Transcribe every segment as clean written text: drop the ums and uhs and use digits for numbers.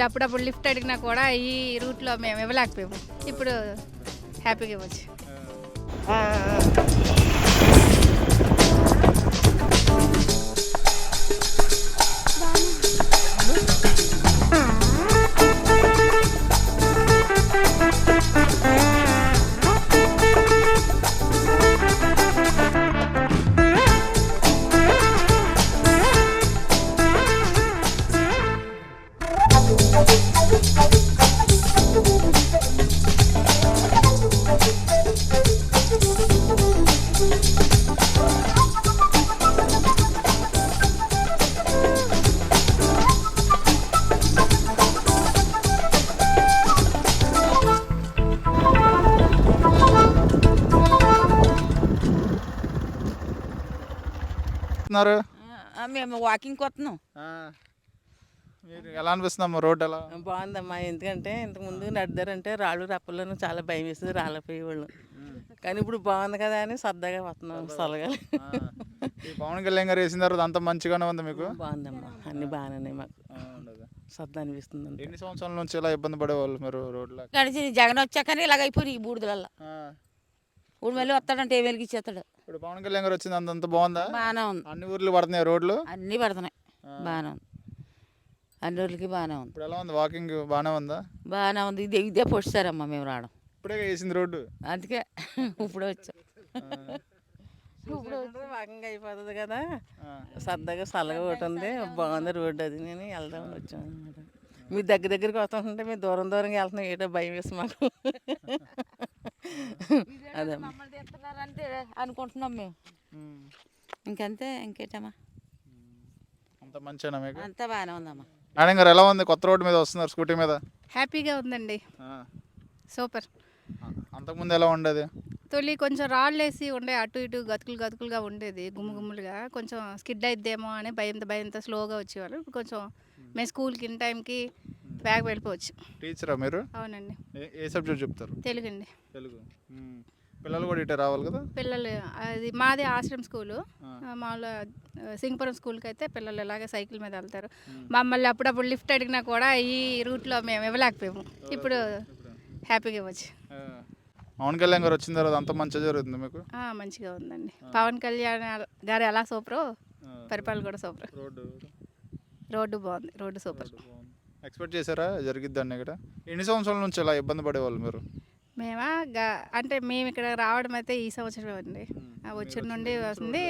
అప్పుడప్పుడు లిఫ్ట్ అడిగినా కూడా ఈ రూట్లో మేము ఇవ్వలేకపోయాము. ఇప్పుడు హ్యాపీగా ఇవ్వచ్చు. మేము వాకింగ్కి వస్తున్నాం. మీరు ఎలా అనిపిస్తుందమ్మా రోడ్ ఎలా? బాగుందమ్మా. ఎందుకంటే ఇంతకుముందు నడిదారంటే రాళ్ళు రప్పలను చాలా భయం వేస్తుంది, రాళ్ళపోయేవాళ్ళు. కానీ ఇప్పుడు బాగుంది కదా అని సరదాగా వస్తున్నాం. సలగా ఈ పవన్ కళ్యాణ్ గారు వేసిన తర్వాత అంత మంచిగానే ఉంది మీకు? బాగుందమ్మా, అన్ని బాగానే మాకు సరదా అనిపిస్తుంది. ఎన్ని సంవత్సరాల నుంచి ఇలా ఇబ్బంది పడేవాళ్ళు మీరు రోడ్లో? గడిచి జగన్ వచ్చాకనే ఇలాగ అయిపోయి ఈ బూడిదలల్లో ఇప్పుడు మళ్ళీ వస్తాడంటే ఏ వెలిగిచ్చేస్తాడు. ఇప్పుడు పవన్ కళ్యాణ్ గారు వచ్చింది అంత బాగుందా? బాగానే ఉంది. అన్ని ఊర్లు పడుతున్నాయి రోడ్లు? అన్నీ పడుతున్నాయి, బాగానే ఉంది. అన్ని ఊర్లకి బాగానే ఉంది. ఇప్పుడు ఎలా ఉంది వాకింగ్? బాగానే ఉందా? బాగానే ఉంది. ఇదే పొడిచారమ్మా మేము రావడం. ఇప్పుడే వేసింది రోడ్డు, అందుకే ఇప్పుడే వచ్చాం. ఇప్పుడు వాకింగ్ అయిపోతుంది కదా, సరదాగా చల్లగా ఒకటి ఉంది, బాగుంది రోడ్డు. అది నేను వెళ్దామని వచ్చాను అనమాట. మీ దగ్గరికి వస్తుంటే మేము దూరం దూరంగా వెళ్తున్నాం, ఏటో భయం వేసి మాకు. అదే అంటే అనుకుంటున్నాం మేము. ఇంకంతే, ఇంకేటమ్మా. అంత మంచిగా మీకు? అంతా బాగానే ఉందమ్మా. మేడం గారు ఎలా ఉంది? కొత్త రోడ్డు మీద వస్తున్నారు స్కూటీ మీద. హ్యాపీగా ఉందండి, సూపర్. అంతకుముందు ఎలా ఉండేది? తొలి కొంచెం రాళ్ళేసి ఉండే, అటు ఇటు గతుకులుగా ఉండేది, గుమ్ముగా. కొంచెం స్కిడ్ అయిద్దేమో అని భయంతో స్లోగా వచ్చేవాళ్ళు. ఇప్పుడు కొంచెం మేము స్కూల్కి ఇన్ టైంకి బ్యాగ్ వెళ్ళిపోవచ్చు. టీచరా మీరు? అవునండి. ఏ సబ్జెక్ట్ చెప్తారు? తెలుగు అండి. తెలుగు. పిల్లలు కూడా ఇటే రావాలి కదా? పిల్లలు అది మాది ఆశ్రమ స్కూలు. మామూలుగా సింగపురం స్కూల్కి అయితే పిల్లలు ఇలాగే సైకిల్ మీద వెళ్తారు. మమ్మల్ని అప్పుడప్పుడు లిఫ్ట్ అడిగినా కూడా ఈ రూట్లో మేము ఇవ్వలేకపోయాము. ఇప్పుడు హ్యాపీగా ఇవ్వచ్చు. పవన్ కళ్యాణ్ గారు వచ్చిన తర్వాత అంత మంచిగా జరుగుతుంది మీకు? మంచిగా ఉందండి. పవన్ కళ్యాణ్ గారు ఎలా సూపరో పరిపాలన కూడా సూపర్. రోడ్డు బాగుంది, రోడ్డు సూపర్. ఎక్స్పెక్ట్ చేశారా జరిగిద్దాన్ని ఇక్కడ? ఎన్ని సంవత్సరాల నుంచి ఇలా ఇబ్బంది పడేవాళ్ళు మీరు? మేమా అంటే మేము ఇక్కడ రావడం అయితే ఈ సంవత్సరమే అండి. వచ్చిన నుండి వస్తుంది,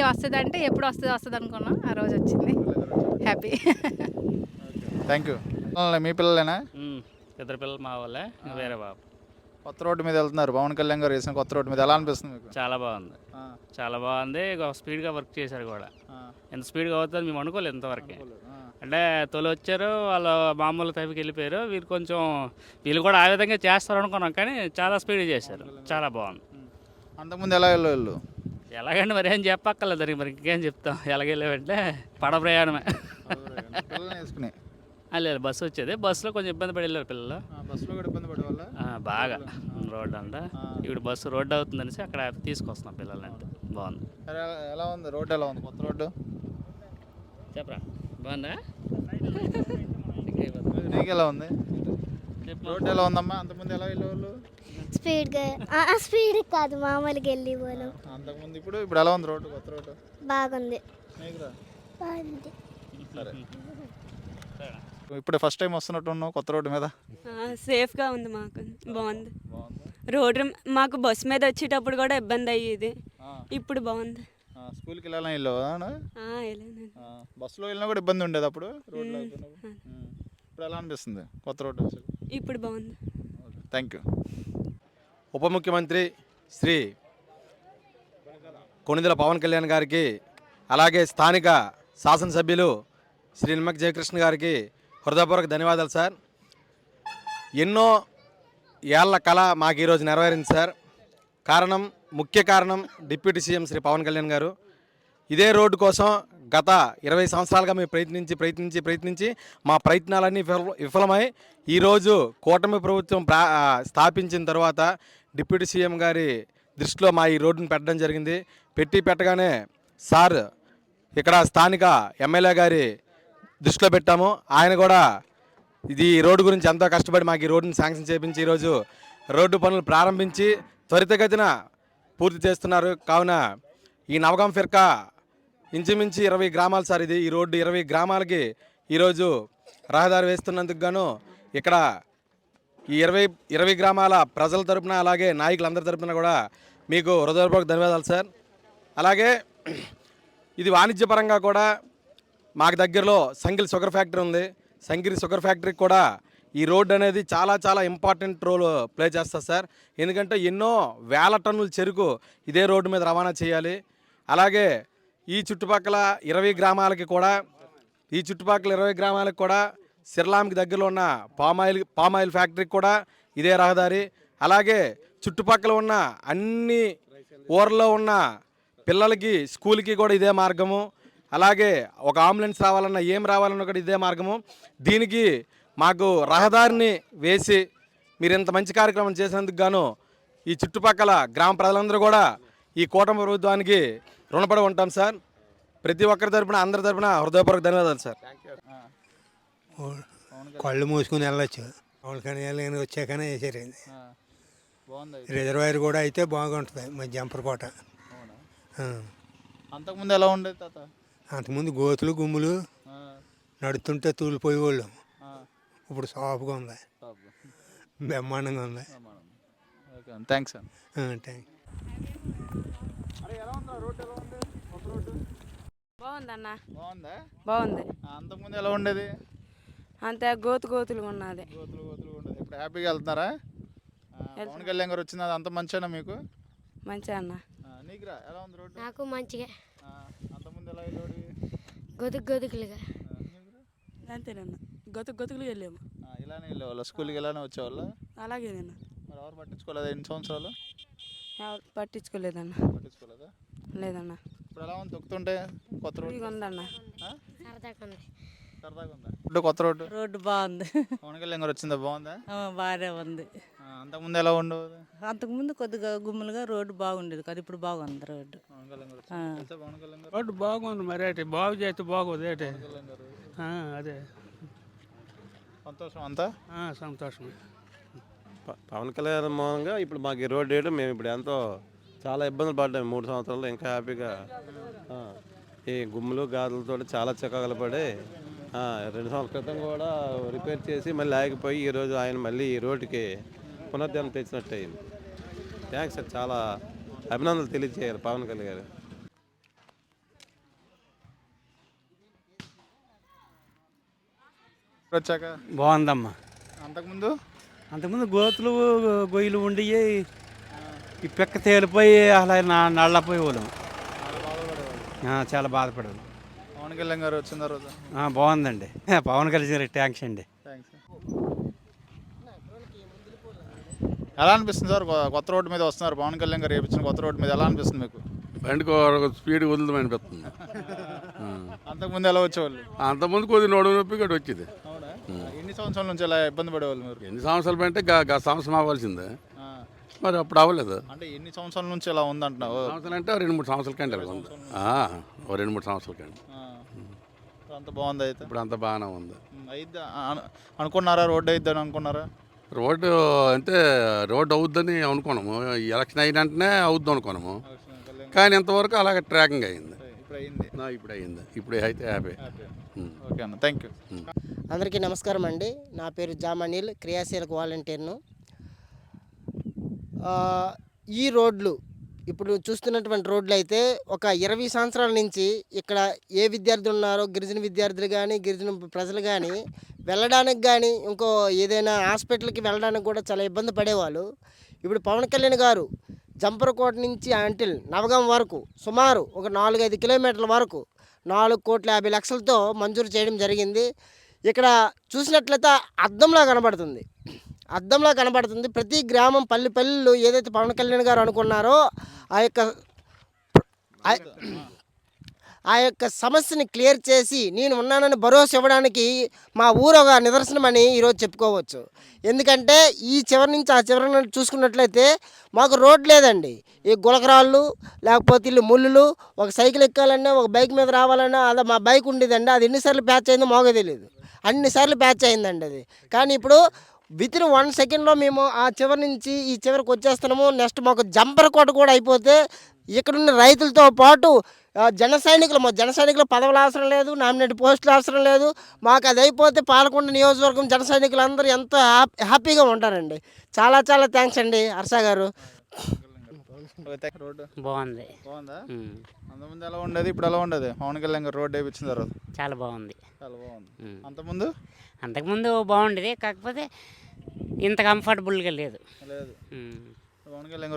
వస్తుంది అంటే ఎప్పుడు వస్తుంది అనుకున్నాం. ఆ రోజు వచ్చింది, హ్యాపీ. Thank you. మీ పిల్లలేనా? ఇద్దరు పిల్లలు మా వాళ్ళే, వేరే బాబు. కొత్త రోడ్డు మీద వెళ్తున్నారు, పవన్ కళ్యాణ్ గారు వేసిన కొత్త రోడ్డు మీద ఎలా అనిపిస్తుంది మీకు? చాలా బాగుంది, చాలా బాగుంది. స్పీడ్గా వర్క్ చేశారు కూడా. ఎంత స్పీడ్గా అవుతుంది మేము అనుకోలేదు ఇంతవరకు. అంటే తొలి వచ్చారు, వాళ్ళు మామూలు టైంకి వెళ్ళిపోయారు. వీళ్ళు కూడా ఆ విధంగా చేస్తారు అనుకున్నాం, కానీ చాలా స్పీడ్గా చేశారు, చాలా బాగుంది. అంతకుముందు ఎలా వెళ్ళు? ఎలాగంటే మరి ఏం చెప్పక్కర్లేదు, మరి ఇంకేం చెప్తాం. ఎలాగెళ్ళామంటే పడ ప్రయాణమే. వేసుకుని లేదు, బస్సు వచ్చేది. బస్సులో కొంచెం ఇబ్బంది పడి వెళ్ళారు పిల్లలు. బస్సులో కూడా ఇబ్బంది పడే వాళ్ళ బాగా రోడ్డు అంట. ఇప్పుడు బస్సు రోడ్డు అవుతుందనేసి అక్కడ తీసుకొస్తున్నాం పిల్లలంటే. బాగుంది. ఎలా ఉంది రోడ్డు? ఎలా ఉంది కొత్త రోడ్డు? చెప్పరా, బాగుందా? నీకు ఎలా ఉంది రోడ్డు? ఎలా ఉందమ్మా? అంతకుముందు ఎలా వెళ్ళేవాళ్ళు? స్పీడ్ కాదు, మామూలుగా వెళ్ళి వాళ్ళు అంతకుముందు. ఇప్పుడు ఎలా ఉంది రోడ్డు? కొత్త రోడ్డు బాగుంది. సరే, ఇప్పుడు ఫస్ట్ టైం వస్తున్నట్టు ఉన్నావు కొత్త రోడ్డు మీద. సేఫ్గా ఉంది, మాకు బాగుంది. రోడ్డు మాకు బస్సు మీద వచ్చేటప్పుడు కూడా ఇబ్బంది అయ్యేది, ఇప్పుడు బాగుంది. స్కూల్కి వెళ్ళాను, బస్సులో వెళ్ళినా కూడా ఇబ్బంది ఉండేది అప్పుడు రోడ్లో. ఇప్పుడు ఎలా అనిపిస్తుంది కొత్త రోడ్డు? ఇప్పుడు బాగుంది. Thank you. ఉప ముఖ్యమంత్రి శ్రీ కొణిదెల పవన్ కళ్యాణ్ గారికి, అలాగే స్థానిక శాసనసభ్యులు శ్రీ నిమ్మక జయకృష్ణ గారికి హృదయపూర్వక ధన్యవాదాలు సార్. ఎన్నో ఏళ్ల కళ మాకు ఈరోజు నెరవేరింది సార్. ముఖ్య కారణం డిప్యూటీ సీఎం శ్రీ పవన్ కళ్యాణ్ గారు. ఇదే రోడ్డు కోసం గత 20 సంవత్సరాలుగా మేము ప్రయత్నించి మా ప్రయత్నాలన్నీ విఫలమై ఈరోజు కూటమి ప్రభుత్వం స్థాపించిన తర్వాత డిప్యూటీ సీఎం గారి దృష్టిలో మా ఈ రోడ్డును పెట్టడం జరిగింది. పెట్టగానే ఇక్కడ స్థానిక ఎమ్మెల్యే గారి దృష్టిలో పెట్టాము. ఆయన కూడా ఇది ఈ రోడ్డు గురించి ఎంతో కష్టపడి మాకు ఈ రోడ్డుని శాంక్షన్ చేయించి ఈరోజు రోడ్డు పనులు ప్రారంభించి త్వరితగతిన పూర్తి చేస్తున్నారు. కావున ఈ నవగాం ఫిర్కా ఇంచుమించి 20 గ్రామాలు సార్. ఇది ఈ రోడ్డు 20 గ్రామాలకి ఈరోజు రహదారి వేస్తున్నందుకు గాను ఇక్కడ ఈ 20 గ్రామాల ప్రజల తరపున అలాగే నాయకులందరి తరపున కూడా మీకు హృదయపూర్వక ధన్యవాదాలు సార్. అలాగే ఇది వాణిజ్యపరంగా కూడా మాకు దగ్గరలో సంగిల్ షుగర్ ఫ్యాక్టరీ ఉంది. సంగిల్ షుగర్ ఫ్యాక్టరీకి కూడా ఈ రోడ్డు అనేది చాలా చాలా ఇంపార్టెంట్ రోల్ ప్లే చేస్తుంది సార్. ఎందుకంటే ఎన్నో వేల టన్నుల చెరుకు ఇదే రోడ్డు మీద రవాణా చేయాలి. అలాగే ఈ చుట్టుపక్కల 20 గ్రామాలకి కూడా సిర్లాంకి దగ్గరలో ఉన్న పామాయిల్ ఫ్యాక్టరీకి కూడా ఇదే రహదారి. అలాగే చుట్టుపక్కల ఉన్న అన్ని ఊర్లో ఉన్న పిల్లలకి స్కూల్కి కూడా ఇదే మార్గము. అలాగే ఒక అంబులెన్స్ రావాలన్నా ఏం రావాలన్నా కూడా ఇదే మార్గము. దీనికి మాకు రహదారిని వేసి మీరు ఇంత మంచి కార్యక్రమం చేసినందుకు గాను ఈ చుట్టుపక్కల గ్రామ ప్రజలందరూ కూడా ఈ కూటమి ప్రభుత్వానికి రుణపడి ఉంటాం సార్. ప్రతి ఒక్కరి తరపున అందరి తరపున హృదయపూర్వక ధన్యవాదాలు సార్. కళ్ళు మూసుకుని వెళ్ళొచ్చు. పవన్ కళ్యాణ్ వచ్చాకనే వేసారు. బాగుంది. రిజర్వాయర్ కూడా అయితే బాగుంటుంది మా జంపరకోట. అంతకుముందు ఎలా ఉండేది తాత? అంతకుముందు గోతులు గుమ్ములు నడుతుంటే తూలిపోయేవాళ్ళు. ఇప్పుడు సాఫ్గా ఉంది, బ్రహ్మాండంగా ఉంది. Thanks sir. థ్యాంక్ బాగుందన్న. బాగుందా? బాగుంది. అంతకుముందు ఎలా ఉండేది? అంతే గోతులుగా ఉన్నది. గోతులుగా ఉండేది. ఇప్పుడు హ్యాపీగా వెళ్తున్నారా? పవన్ కళ్యాణ్ గారు వచ్చింది, అంత మంచిగా మీకు? మంచిగా అన్న. నీకురా ఎలా ఉంది రోడ్డు? నాకు మంచిగా. అంతకుముందు ఎలా వెళ్ళాడు? గొదుగులుగా. అంతేనన్న, గొతుకులు వెళ్ళాము. ఇలానే వెళ్ళేవాళ్ళ? స్కూల్కి ఇలానే వచ్చేవాళ్ళ? అలాగే నేను. మరి ఎవరు పట్టించుకోలేదా ఎన్ని సంవత్సరాలు? పట్టించుకోలేదన్న. పట్టించుకోలేదా? లేదన్న. ఇప్పుడు ఎలా ఉంది తొక్కుతుంటే? కొత్త రోడ్డు ఉందన్న. సరదాగా ఉంది. సరదాగా ఉందా రోడ్డు? కొత్త రోడ్డు రోడ్డు బాగుంది. పవన్ కళ్యాణ్ గారు వచ్చిందా? బాగుందా? బాగానే ఉంది. అంతకుముందు ఎలా ఉండేది? అంతకుముందు కొద్దిగా గుమ్ములుగా రోడ్డు బాగుండేది కదా, ఇప్పుడు బాగుంది రోడ్డు. పవన్ కళ్యాణ్ గారు వచ్చారా? పవన్ కళ్యాణ్ గారు రోడ్డు బాగుంది మరి ఏంటి, బాగు చేస్తే బాగోదు ఏంటి. కళ్యాణ్ గారు అదే సంతోషం అంతా. సంతోషమే. పవన్ కళ్యాణ్ మూలంగా ఇప్పుడు మాకు ఈ రోడ్డు వేయడం మేము ఇప్పుడు ఎంతో చాలా ఇబ్బందులు పడ్డాము. 3 సంవత్సరాలు ఇంకా హ్యాపీగా ఈ గుమ్ములు గాదులతో చాలా చికాకులు పడి 2 సంవత్సరాల క్రితం కూడా రిపేర్ చేసి మళ్ళీ ఆగిపోయి ఈరోజు ఆయన మళ్ళీ ఈ రోడ్డుకి పునరుద్ధరణ తెచ్చినట్టు అయింది. Thanks sir. చాలా అభినందనలు తెలియజేయాలి పవన్ కళ్యాణ్ గారు. వచ్చాక బాగుందమ్మా. అంతకుముందు గోతులు గొయ్యలు ఉండి ఈ పిక్క తేలిపోయి అలా నల్లపోయి వాళ్ళం చాలా బాధపడేది. పవన్ కళ్యాణ్ గారు వచ్చిన తర్వాత బాగుందండి. పవన్ కళ్యాణ్ థ్యాంక్స్ అండి. థ్యాంక్స్. ఎలా అనిపిస్తుంది సార్ కొత్త రోడ్డు మీద వస్తున్నారు పవన్ కళ్యాణ్ గారు వేయించిన కొత్త రోడ్డు మీద? ఎలా అనిపిస్తుంది మీకు? బండికి స్పీడ్ వదులుదాం అనిపిస్తుంది. అంతకుముందు ఎలా వచ్చేవాళ్ళు? అంతకుముందు కొద్ది నడుము నొప్పి ఇక్కడ వచ్చింది. ఎన్ని సంవత్సరాల నుంచి ఎలా ఇబ్బంది పడేవాళ్ళు మీరు? ఎన్ని సంవత్సరాలు అంటే సంవత్సరం అవ్వాల్సిందే, మరి అప్పుడు అవ్వలేదు. అంటే ఎన్ని సంవత్సరాల నుంచి ఎలా ఉందంటున్నావు? సంవత్సరాలు అంటే 2-3 సంవత్సరాల కంటే అలా ఉంది. 2-3 సంవత్సరాల కంటే అంత బాగుంది. అయితే ఇప్పుడు అంత బాగానే ఉంది. అయిద్దా అనుకున్నారా? రోడ్డు అయిద్దని అనుకున్నారా? రోడ్డు అంటే రోడ్డు అవుద్దని అనుకున్నాము. ఈ ఎలక్షన్ అయిన వెంటనే అవుద్దాం అనుకున్నాము, కానీ ఇంతవరకు అలాగే ట్రాకింగ్ అయింది. ఇప్పుడు అయింది. ఇప్పుడు అయితే హ్యాపీ. ఓకే అన్న, థ్యాంక్ యూ. అందరికీ నమస్కారం అండి. నా పేరు జామనీల్, క్రియాశీలక వాలంటీర్ను. ఈ రోడ్లు ఇప్పుడు చూస్తున్నటువంటి రోడ్లు అయితే ఒక 20 సంవత్సరాల నుంచి ఇక్కడ ఏ విద్యార్థులు ఉన్నారో గిరిజన విద్యార్థులు కానీ గిరిజన ప్రజలు కానీ వెళ్ళడానికి కానీ ఇంకో ఏదైనా హాస్పిటల్కి వెళ్ళడానికి కూడా చాలా ఇబ్బంది పడేవాళ్ళు. ఇప్పుడు పవన్ కళ్యాణ్ గారు జంపరకోట నుంచి అంటిల్ నవగాం వరకు సుమారు ఒక 4-5 కిలోమీటర్ల వరకు 4,50,00,000తో మంజూరు చేయడం జరిగింది. ఇక్కడ చూసినట్లయితే అద్దంలా కనబడుతుంది. ప్రతి గ్రామం పల్లెలు ఏదైతే పవన్ కళ్యాణ్ గారు అనుకున్నారో ఆ యొక్క సమస్యని క్లియర్ చేసి నేను ఉన్నానని భరోసా ఇవ్వడానికి మా ఊరు ఒక నిదర్శనమని ఈరోజు చెప్పుకోవచ్చు. ఎందుకంటే ఈ చివరి నుంచి ఆ చివరి చూసుకున్నట్లయితే మాకు రోడ్ లేదండి. ఈ గులకరాళ్ళు లేకపోతే ఇల్లు ముళ్ళు, ఒక సైకిల్ ఎక్కాలన్నా ఒక బైక్ మీద రావాలన్నా అలా మా బైక్ ఉండేదండి. అది ఎన్నిసార్లు ప్యాచ్ అయిందో మాకు తెలియదు. అన్నిసార్లు ప్యాచ్ అయిందండి అది. కానీ ఇప్పుడు వితిన్ 1 సెకండ్లో మేము ఆ చివరి నుంచి ఈ చివరికి వచ్చేస్తున్నాము. నెక్స్ట్ మాకు జంపర్ కోట కూడా అయిపోతే ఇక్కడున్న రైతులతో పాటు జన సైనికులు పదవులు అవసరం లేదు, నామినేట్ పోస్టులు అవసరం లేదు. మాకు అది అయిపోతే పాలకొండ నియోజకవర్గం జన సైనికులు అందరూ ఎంతో హ్యాపీగా ఉంటారండి. చాలా చాలా థ్యాంక్స్ అండి హర్ష గారు. రోడ్డు బాగుంది. బాగుందా? అంతకుముందు ఎలా ఉండేది, ఇప్పుడు ఎలా ఉండేది? పవన్ కళ్యాణ్ గారు రోడ్డు వేయించిన తర్వాత చాలా బాగుంది. చాలా బాగుంది. అంతకుముందు అంతకుముందు బాగుండేది, కాకపోతే ఇంత కంఫర్టబుల్గా లేదు. లేదు. పవన్ కళ్యాణ్ గారు